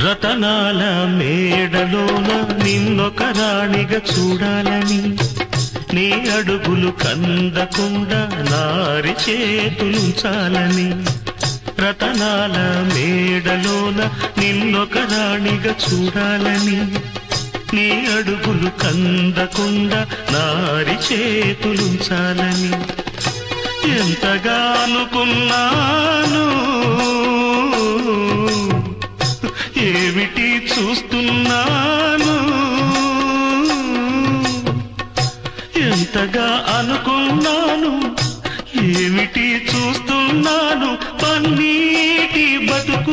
రతనాల మేడలోన నిన్నొక రాణిగా చూడాలని, నీ అడుగులు కందకుండా నారి చేతులుంచాలని. రతనాల మేడలోన నిన్నొక రాణిగా చూడాలని, నీ అడుగులు కందకుండా నారి చేతులుంచాలని. ఎంతగా అనుకున్నాను, ఏమిటి చూస్తున్నాను. ఎంతగా అనుకున్నాను, ఏమిటి చూస్తున్నాను. పన్నీటి బతుకు